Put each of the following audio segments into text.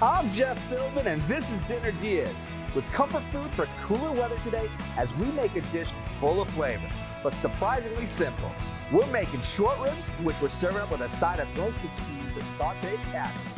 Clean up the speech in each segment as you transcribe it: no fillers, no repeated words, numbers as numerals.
I'm Jeff Philbin, and this is Dinner DeeAs, with comfort food for cooler weather today as we make a dish full of flavor, but surprisingly simple. We're making short ribs, which we're serving up with a side of roasted cheese and sautéed cabbage.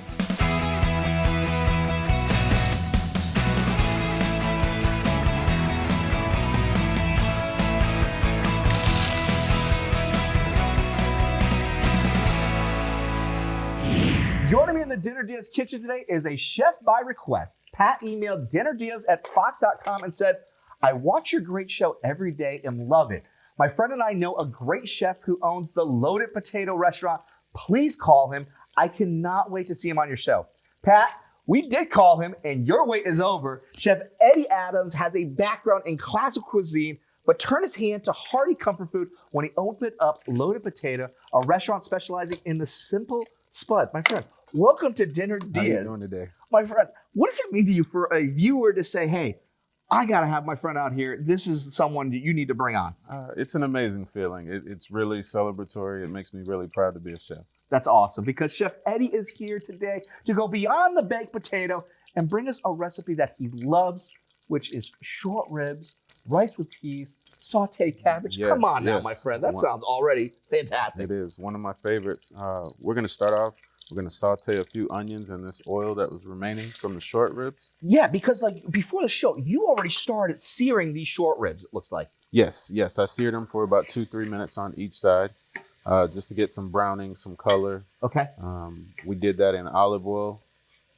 Joining me in the Dinner DeeAs kitchen today is a chef by request. Pat emailed dinnerdeas@fox.com and said, I watch your great show every day and love it. My friend and I know a great chef who owns the Loaded Potato restaurant. Please call him. I cannot wait to see him on your show. Pat, we did call him and your wait is over. Chef Eddie Adams has a background in classical cuisine, but turned his hand to hearty comfort food when he opened up Loaded Potato, a restaurant specializing in the simple spud. My friend, welcome to Dinner DeeAs. How are you doing today? My friend, what does it mean to you for a viewer to say, hey, I got to have my friend out here. This is someone that you need to bring on. It's an amazing feeling. It's really celebratory. It makes me really proud to be a chef. That's awesome because Chef Eddie is here today to go beyond the baked potato and bring us a recipe that he loves, which is short ribs, rice with peas, sautéed cabbage. Yes, Come on now, my friend. That sounds already fantastic. It is one of my favorites. We're going to start off. We're going to saute a few onions in this oil that was remaining from the short ribs. Yeah, because like before the show, you already started searing these short ribs, it looks like. Yes. I seared them for about 2-3 minutes on each side, just to get some browning, some color. Okay. We did that in olive oil,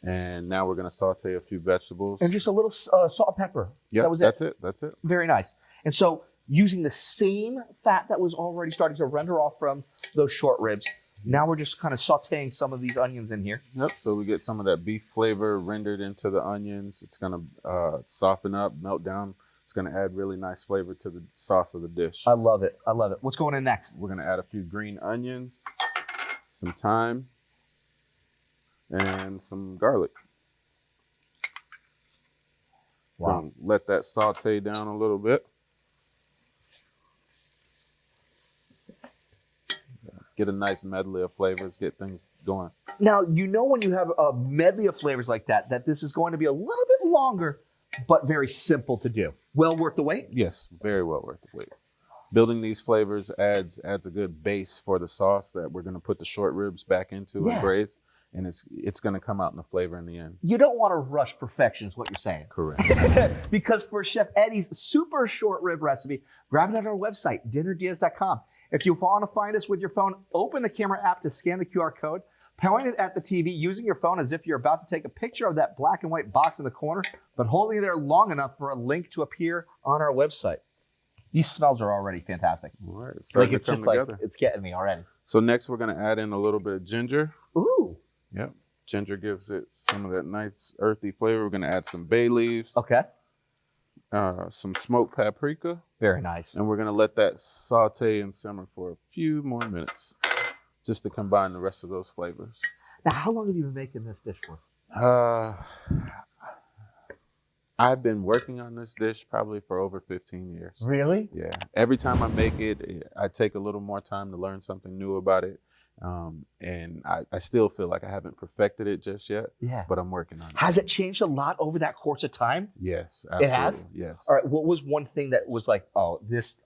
and now we're going to saute a few vegetables. And just a little salt and pepper. Yeah, that's it. Very nice. And so using the same fat that was already starting to render off from those short ribs, now we're just kind of sauteing some of these onions in here. Yep, so we get some of that beef flavor rendered into the onions. It's going to soften up, melt down. It's going to add really nice flavor to the sauce of the dish. I love it. What's going in next? We're going to add a few green onions, some thyme, and some garlic. Wow. Let that saute down a little bit. Get a nice medley of flavors, get things going. Now, you know when you have a medley of flavors like that this is going to be a little bit longer, but very simple to do. Well worth the wait? Yes, very well worth the wait. Building these flavors adds a good base for the sauce that we're going to put the short ribs back into and braise, and it's going to come out in the flavor in the end. You don't want to rush perfection is what you're saying. Correct. Because for Chef Eddie's super short rib recipe, grab it at our website, dinnerdeas.com. If you want to find us with your phone, open the camera app to scan the QR code, point it at the TV using your phone as if you're about to take a picture of that black and white box in the corner, but holding it there long enough for a link to appear on our website. These smells are already fantastic. All right, It's just together. It's getting me already. So next we're going to add in a little bit of ginger. Ooh. Yep. Ginger gives it some of that nice earthy flavor. We're going to add some bay leaves. Okay. Some smoked paprika. Very nice. And we're going to let that saute and simmer for a few more minutes just to combine the rest of those flavors. Now, how long have you been making this dish for? I've been working on this dish probably for over 15 years. Really? Yeah. Every time I make it, I take a little more time to learn something new about it. And I still feel like I haven't perfected it just yet. Yeah. But I'm working on it. Has it changed a lot over that course of time? Yes, absolutely. It has? Yes. All right. What was one thing that was like, oh,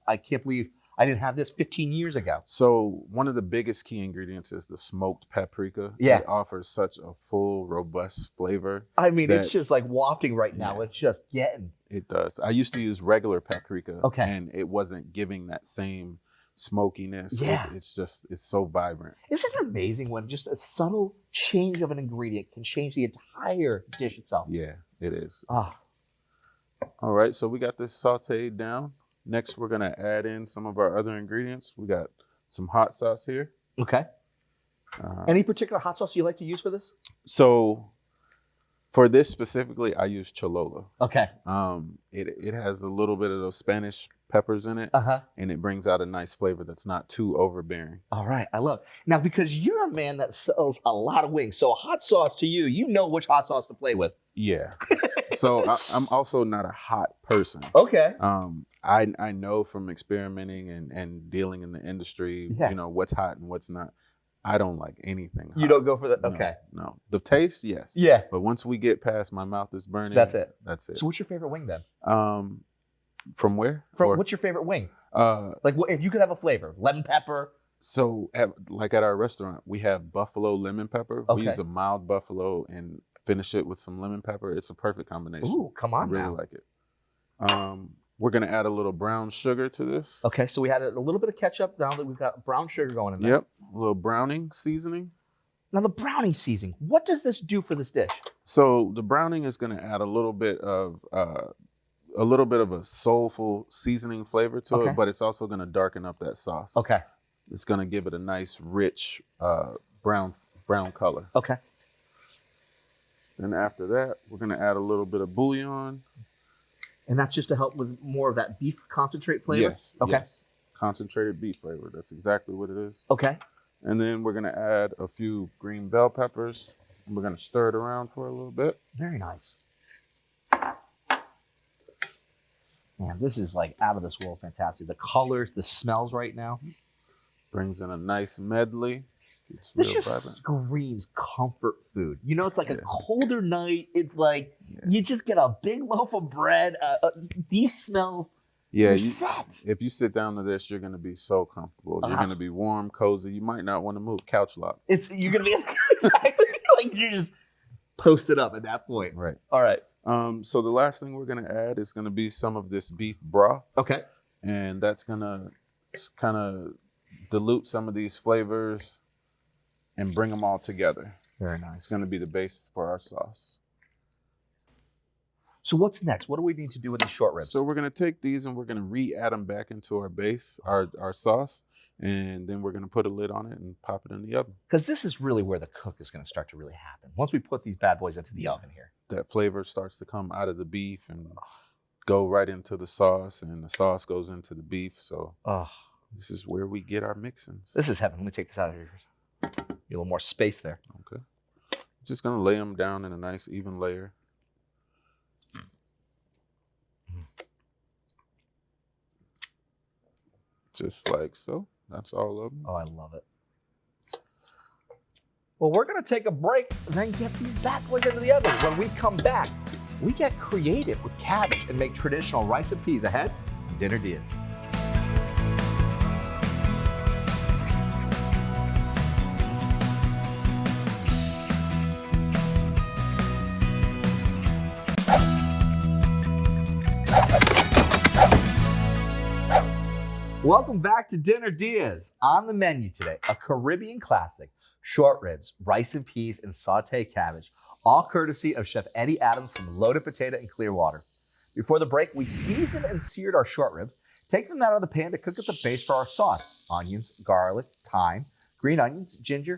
I can't believe I didn't have this 15 years ago? So one of the biggest key ingredients is the smoked paprika. Yeah. It offers such a full, robust flavor. I mean, it's just like wafting right now. It's just getting. It does. I used to use regular paprika. Okay. And it wasn't giving that same smokiness. Yeah. It's so vibrant. Isn't it amazing when just a subtle change of an ingredient can change the entire dish itself? Yeah, it is. Ah. All right, so we got this sauteed down. Next, we're going to add in some of our other ingredients. We got some hot sauce here. Okay. Any particular hot sauce you like to use for this? So for this specifically, I use Cholula. Okay. It has a little bit of those Spanish peppers in it, and it brings out a nice flavor that's not too overbearing. All right, I love it. Now, because you're a man that sells a lot of wings, so hot sauce to you, you know which hot sauce to play with. Yeah. So I'm also not a hot person. Okay. I know from experimenting and dealing in the industry, you know, what's hot and what's not. I don't like anything hot. You don't go for that? No, Okay. No. The taste, yes. Yeah. But once we get past my mouth is burning. That's it. That's it. So what's your favorite wing then? From where? What's your favorite wing? Like if you could have a flavor, lemon pepper. So like at our restaurant, we have buffalo lemon pepper. Okay. We use a mild buffalo and finish it with some lemon pepper. It's a perfect combination. Ooh, come on I really now. like it. We're gonna add a little brown sugar to this. Okay, so we had a little bit of ketchup. Now that we've got brown sugar going in there. Yep, a little browning seasoning. Now the browning seasoning, what does this do for this dish? So the browning is gonna add a little bit of a soulful seasoning flavor to Okay. it, but it's also gonna darken up that sauce. Okay. It's gonna give it a nice, rich brown color. Okay. Then after that, we're gonna add a little bit of bouillon. And that's just to help with more of that beef concentrate flavor? Yes. Okay. Yes. Concentrated beef flavor. That's exactly what it is. Okay. And then we're gonna add a few green bell peppers. And we're gonna stir it around for a little bit. Very nice. Man, this is like out of this world fantastic. The colors, the smells right now. Brings in a nice medley. It's This real just vibrant. screams comfort food. You know, it's like a Yeah. colder night. It's like Yeah. you just get a big loaf of bread. These smells, Yeah, you're you, set. if you sit down to this, you're gonna be so comfortable. You're Ah. gonna be warm, cozy. You might not want to move. Couch lock. You're gonna be exactly like you're just posted up at that point. Right. All right. So the last thing we're gonna add is gonna be some of this beef broth, Okay. and that's gonna kind of dilute some of these flavors and bring them all together. Very It's nice. gonna be the base for our sauce. So what's next? What do we need to do with these short ribs? So we're gonna take these and we're gonna re-add them back into our base, our sauce, and then we're gonna put a lid on it and pop it in the oven. Because this is really where the cook is going to start to really happen. Once we put these bad boys into the oven here. That flavor starts to come out of the beef and go right into the sauce, and the sauce goes into the beef. So Oh, this is where we get our mixins. this is heaven. Let me take this out of here. Get a little more space there. Okay. Just gonna lay them down in a nice even layer. Just like so. That's all of them. Oh, I love it. Well, we're going to take a break and then get these bad boys into the oven. When we come back, we get creative with cabbage and make traditional rice and peas ahead. Dinner DeeAs. Welcome back to Dinner DeeAs. On the menu today, a Caribbean classic, short ribs, rice and peas, and sauteed cabbage, all courtesy of Chef Eddie Adams from Loaded Potato in Clearwater. Before the break, we seasoned and seared our short ribs, take them out of the pan to cook at the base for our sauce. Onions, garlic, thyme, green onions, ginger,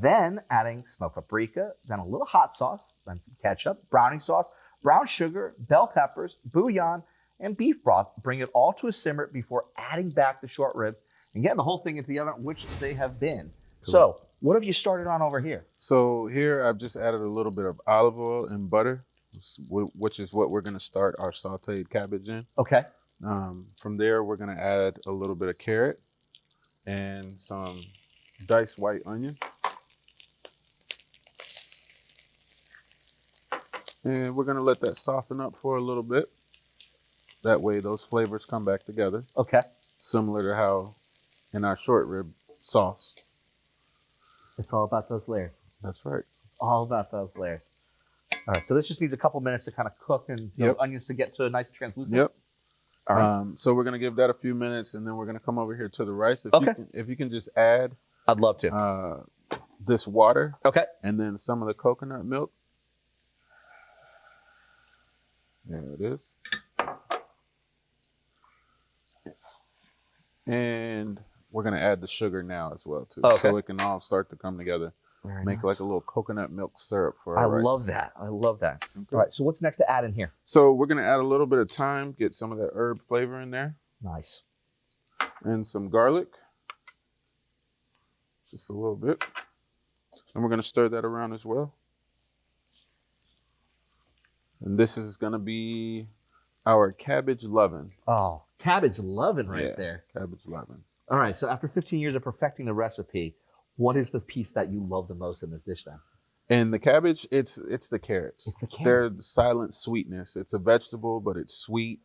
then adding smoked paprika, then a little hot sauce, then some ketchup, browning sauce, brown sugar, bell peppers, bouillon, and beef broth. Bring it all to a simmer before adding back the short ribs and getting the whole thing into the oven, which they have been. Cool. So, what have you started on over here? So here I've just added a little bit of olive oil and butter, which is what we're gonna start our sauteed cabbage in. Okay. From there, we're gonna add a little bit of carrot and some diced white onion. And we're gonna let that soften up for a little bit. That way those flavors come back together, Okay. similar to how in our short rib sauce. It's all about those layers. That's right. All about those layers. All right. So this just needs a couple minutes to kind of cook and those Yep. onions to get to a nice translucent. Yep. All right. So we're gonna give that a few minutes, and then we're gonna come over here to the rice. Okay. If you can just add I'd love to. this water Okay. and then some of the coconut milk. There it is. And we're gonna add the sugar now as well too, Okay. so it can all start to come together. Very Make nice. like a little coconut milk syrup for I our rice. love that. I love that. Okay. All right. So what's next to add in here? So we're gonna add a little bit of thyme, get some of that herb flavor in there, Nice. and some garlic, just a little bit. And we're gonna stir that around as well. And this is gonna be our cabbage lovin'. Oh, cabbage loving right Yeah. there. Cabbage lovin'. All right. So after 15 years of perfecting the recipe, What is the piece that you love the most in this dish then? And the cabbage, it's the carrots. It's the carrots. They're the silent sweetness. It's a vegetable, but it's sweet.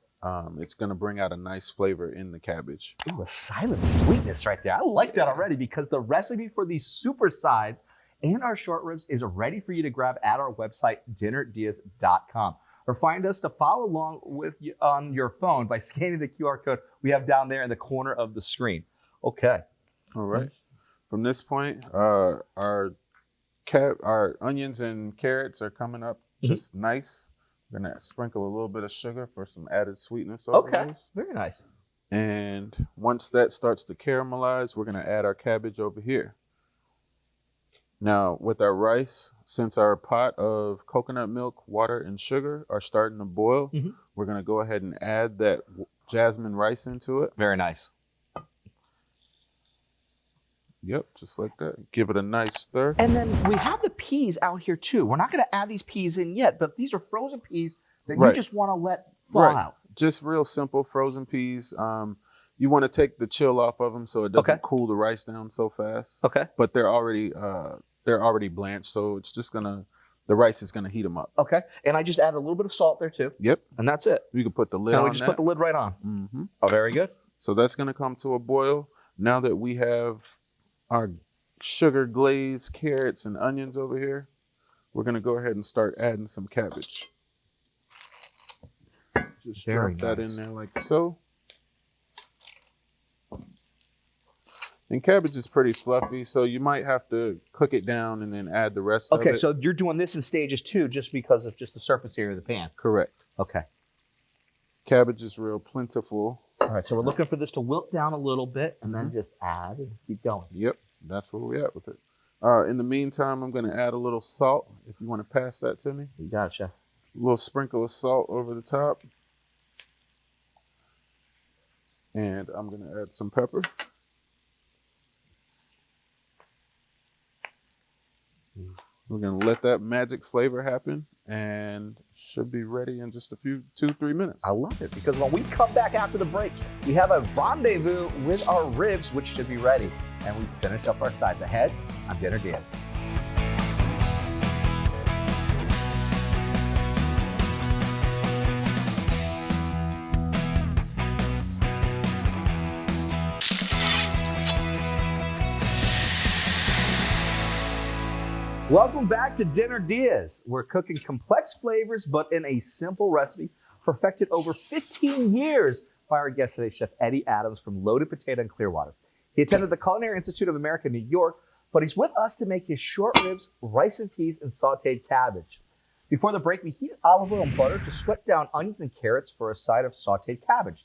It's going to bring out a nice flavor in the cabbage. Ooh, a silent sweetness right there. I like that already because the recipe for these super sides and our short ribs is ready for you to grab at our website, dinnerdeas.com. Or find us to follow along with you on your phone by scanning the QR code we have down there in the corner of the screen. Okay. All right. From this point, our onions and carrots are coming up just nice. We're going to sprinkle a little bit of sugar for some added sweetness over those. Very nice. And once that starts to caramelize, we're going to add our cabbage over here. Now, with our rice, since our pot of coconut milk, water, and sugar are starting to boil, we're going to go ahead and add that jasmine rice into it. Very nice. Yep, just like that. Give it a nice stir. And then we have the peas out here too. We're not going to add these peas in yet, but these are frozen peas that you just want to let thaw out. Just real simple frozen peas. You want to take the chill off of them so it doesn't cool the rice down so fast. Okay. But they're already blanched, so it's just the rice is gonna heat them up. Okay. And I just added a little bit of salt there too. Yep. And that's it. You can put the lid on. And we just put the lid right on. Oh, very good. So that's gonna come to a boil. Now that we have our sugar glazed carrots and onions over here, we're gonna go ahead and start adding some cabbage. Just drop that in there like so. And cabbage is pretty fluffy, so you might have to cook it down and then add the rest of it. Okay, so you're doing this in stages too, just because of just the surface area of the pan. Correct. Okay. Cabbage is real plentiful. All right, so we're looking for this to wilt down a little bit and then just add and keep going. Yep, that's where we're at with it. In the meantime, I'm going to add a little salt, if you want to pass that to me. You got it, Chef. A little sprinkle of salt over the top. And I'm going to add some pepper. We're going to let that magic flavor happen and should be ready in just a few 2-3 minutes. I love it because when we come back after the break, we have a rendezvous with our ribs, which should be ready. And we finish up our sides ahead on Dinner Deas. Welcome back to Dinner Deas. We're cooking complex flavors, but in a simple recipe perfected over 15 years by our guest today, Chef Eddie Adams from Loaded Potato in Clearwater. He attended the Culinary Institute of America in New York, but he's with us to make his short ribs, rice and peas, and sauteed cabbage. Before the break, we heated olive oil and butter to sweat down onions and carrots for a side of sauteed cabbage.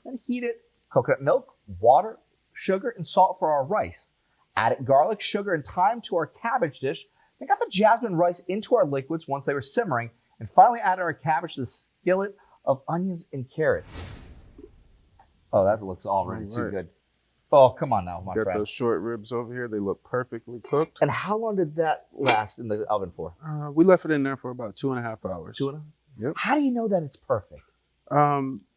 Then heated coconut milk, water, sugar, and salt for our rice. Added garlic, sugar, and thyme to our cabbage dish. Then got the jasmine rice into our liquids once they were simmering, and finally added our cabbage to the skillet of onions and carrots. Oh, that looks already too good. Oh, come on now, my friend. Got those short ribs over here. They look perfectly cooked. And how long did that last in the oven for? We left it in there for about 2.5 hours. 2.5? Yep. How do you know that it's perfect?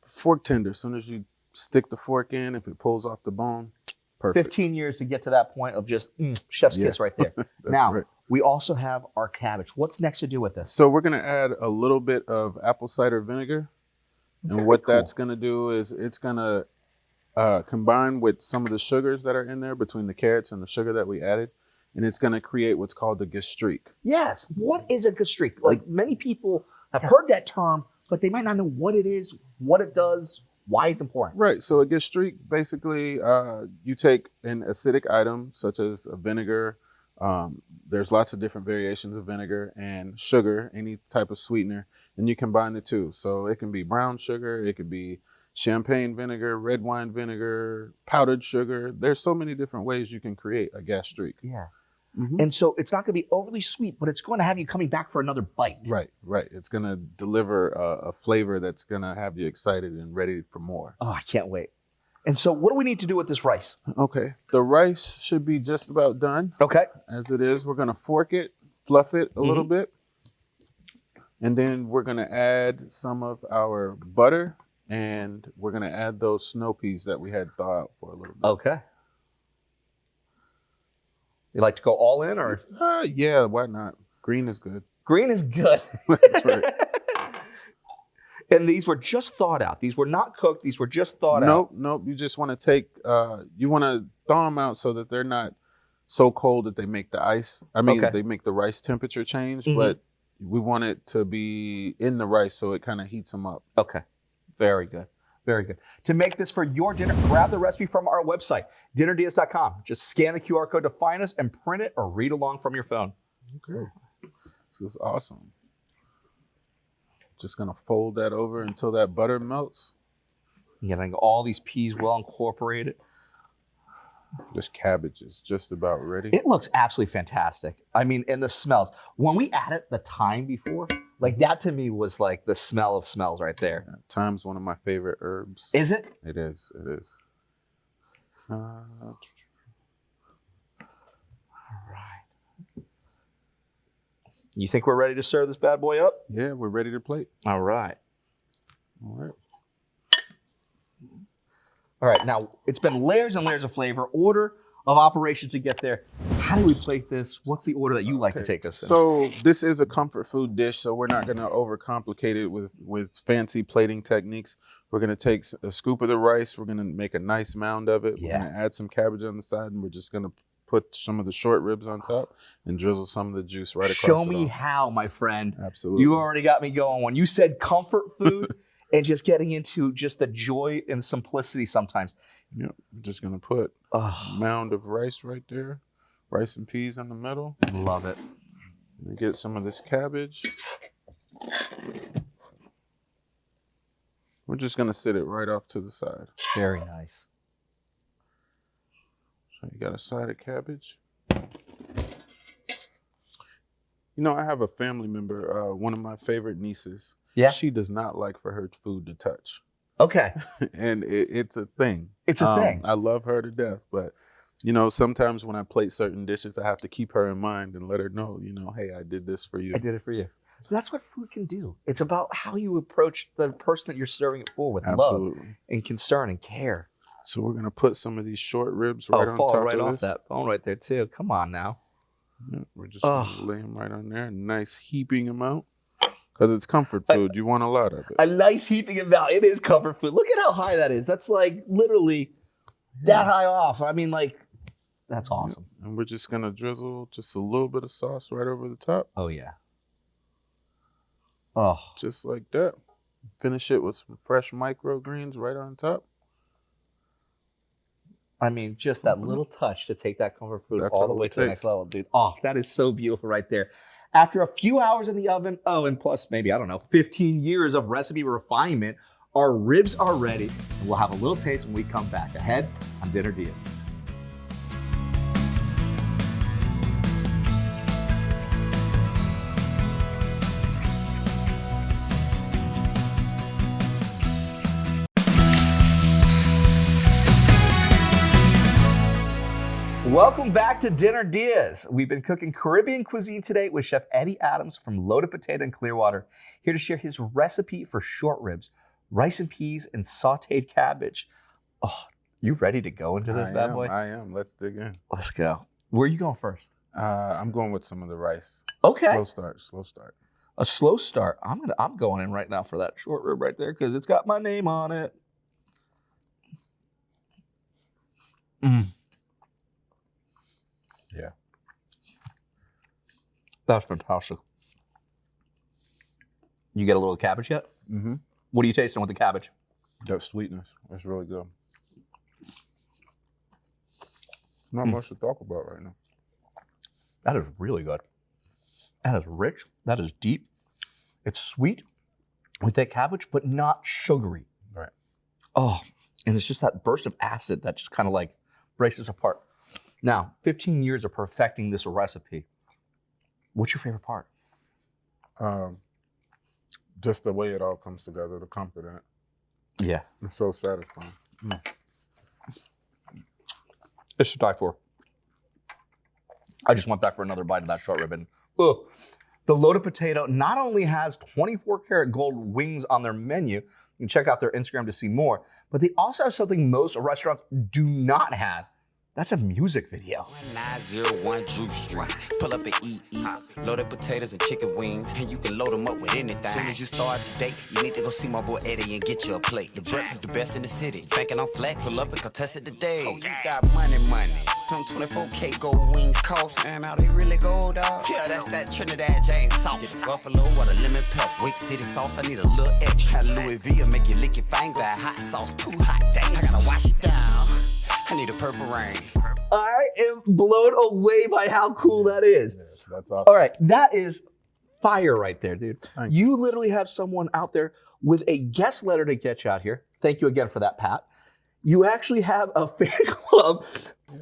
Fork tender. As soon as you stick the fork in, if it pulls off the bone, perfect. 15 years to get to that point of just chef's kiss right there. Now, we also have our cabbage. What's next to do with this? So we're going to add a little bit of apple cider vinegar. And what that's going to do is it's going to combine with some of the sugars that are in there between the carrots and the sugar that we added. And it's going to create what's called the gastrique. Yes. What is a gastrique? Like many people have heard that term, but they might not know what it is, what it does, why it's important. Right. So a gastrique, basically, you take an acidic item such as a vinegar. There's lots of different variations of vinegar and sugar, any type of sweetener, and you combine the two. So it can be brown sugar, it could be champagne vinegar, red wine vinegar, powdered sugar. There's so many different ways you can create a gastrique. Yeah. And so it's not going to be overly sweet, but it's going to have you coming back for another bite. Right. It's going to deliver a flavor that's going to have you excited and ready for more. Oh, I can't wait. And so what do we need to do with this rice? Okay. The rice should be just about done. Okay. As it is, we're going to fork it, fluff it a little bit. And then we're going to add some of our butter, and we're going to add those snow peas that we had thaw out for a little bit. Okay. You like to go all in or? Yeah, why not? Green is good. Green is good. That's right. And these were just thawed out. These were not cooked. These were just thawed out. Nope. You just want to take, you want to thaw them out so that they're not so cold that they make the ice. I mean, they make the rice temperature change, but we want it to be in the rice so it kind of heats them up. Okay. Very good. Very good. To make this for your dinner, grab the recipe from our website, dinnerdeas.com. Just scan the QR code to find us and print it or read along from your phone. Okay. This is awesome. Just going to fold that over until that butter melts. Getting all these peas well incorporated. This cabbage is just about ready. It looks absolutely fantastic. I mean, and the smells. When we added the thyme before, like that to me was like the smell of smells right there. Yeah, thyme's one of my favorite herbs. Is it? It is. It is. All right. You think we're ready to serve this bad boy up? Yeah, we're ready to plate. All right. All right. All right, now it's been layers and layers of flavor, order of operations to get there. How do we plate this? What's the order that you like to take this in? So this is a comfort food dish, so we're not going to overcomplicate it with fancy plating techniques. We're going to take a scoop of the rice. We're going to make a nice mound of it. Yeah. We're going to add some cabbage on the side, and we're just going to put some of the short ribs on top and drizzle some of the juice right across. Show me how, my friend. Absolutely. You already got me going. When you said comfort food and just getting into just the joy and simplicity sometimes. Yep. We're just going to put a mound of rice right there. Rice and peas in the middle. Love it. And get some of this cabbage. We're just going to sit it right off to the side. Very nice. So you got a side of cabbage. You know, I have a family member, one of my favorite nieces. Yeah. She does not like for her food to touch. Okay. And it's a thing. It's a thing. I love her to death, but you know, sometimes when I plate certain dishes, I have to keep her in mind and let her know, you know, hey, I did this for you. I did it for you. That's what food can do. It's about how you approach the person that you're serving it for with love and concern and care. So we're gonna put some of these short ribs right on fall top right of off this. that bone right there too. Come on now. Yeah, we're just gonna lay them right on there. Nice heaping amount. Because it's comfort food. You want a lot of it. A nice heaping amount. It is comfort food. Look at how high that is. That's like literally that high off. I mean, like, that's awesome. Yeah. And we're just gonna drizzle just a little bit of sauce right over the top. Oh yeah. Oh. Just like that. Finish it with some fresh microgreens right on top. I mean, just that little touch to take that comfort food all the way to the next level, dude. Oh, that is so beautiful right there. After a few hours in the oven, and plus maybe, 15 years of recipe refinement, our ribs are ready. And we'll have a little taste when we come back. Ahead on Dinner Diaz. Welcome back to Dinner Diaz. We've been cooking Caribbean cuisine today with Chef Eddie Adams from Loaded Potato in Clearwater, here to share his recipe for short ribs, rice and peas, and sautéed cabbage. Oh, you ready to go into this bad boy? I am. Let's dig in. Let's go. Where are you going first? I'm going with some of the rice. Okay. Slow start. A slow start. I'm going in right now for that short rib right there because it's got my name on it. Yeah. That's fantastic. You get a little cabbage yet? Mm-hmm. What are you tasting with the cabbage? That sweetness. That's really good. Not much to talk about right now. That is really good. That is rich. That is deep. It's sweet with that cabbage, but not sugary. Right. Oh, and it's just that burst of acid that just kind of like breaks us apart. Now, 15 years of perfecting this recipe. What's your favorite part? Just the way it all comes together, the comfort in it. Yeah. It's so satisfying. It's to die for. I just went back for another bite of that short rib. And, the Loaded Potato not only has 24-karat gold wings on their menu, you can check out their Instagram to see more, but they also have something most restaurants do not have. That's a music video. 901 Drew Street. Pull up and eat. Loaded potatoes and chicken wings. And you can load them up with anything. Soon as you start your day, you need to go see my boy Eddie and get you a plate. The breakfast the best in the city. Thinking I'm flex. Pull up and contest it today. Oh, you got money. Some 24K gold wings cost. And how they really go, dog? Yeah, that's that Trinidad James sauce. Get buffalo with a lemon pepper. Wake City sauce, I need a little extra. Louis V will make you lick your finger. Hot sauce, too hot. Dang, I gotta wash it down. I need a purple rain. I am blown away by how cool that is. Yeah, that's awesome. All right, that is fire right there, dude. Thank You literally have someone out there with a guest letter to get you out here. Thank you again for that, Pat. You actually have a fan club.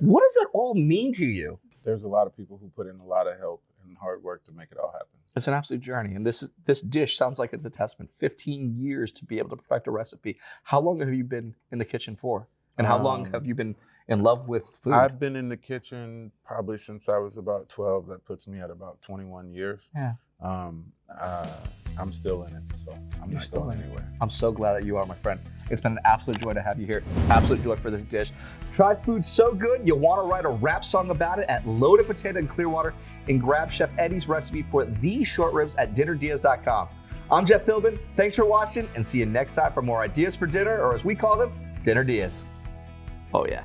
What does that all mean to you? There's a lot of people who put in a lot of help and hard work to make it all happen. It's an absolute journey. And this dish sounds like it's a testament. 15 years to be able to perfect a recipe. How long have you been in the kitchen for? And how long have you been in love with food? I've been in the kitchen probably since I was about 12. That puts me at about 21 years. Yeah. I'm still in it, so I'm not still going in it. anywhere. I'm so glad that you are, my friend. It's been an absolute joy to have you here. Absolute joy for this dish. Try food so good, you want to write a rap song about it at Loaded Potato in Clearwater and grab Chef Eddie's recipe for these short ribs at dinnerdeas.com. I'm Jeff Philbin. Thanks for watching and see you next time for more ideas for dinner, or as we call them, Dinner Deas. Oh yeah.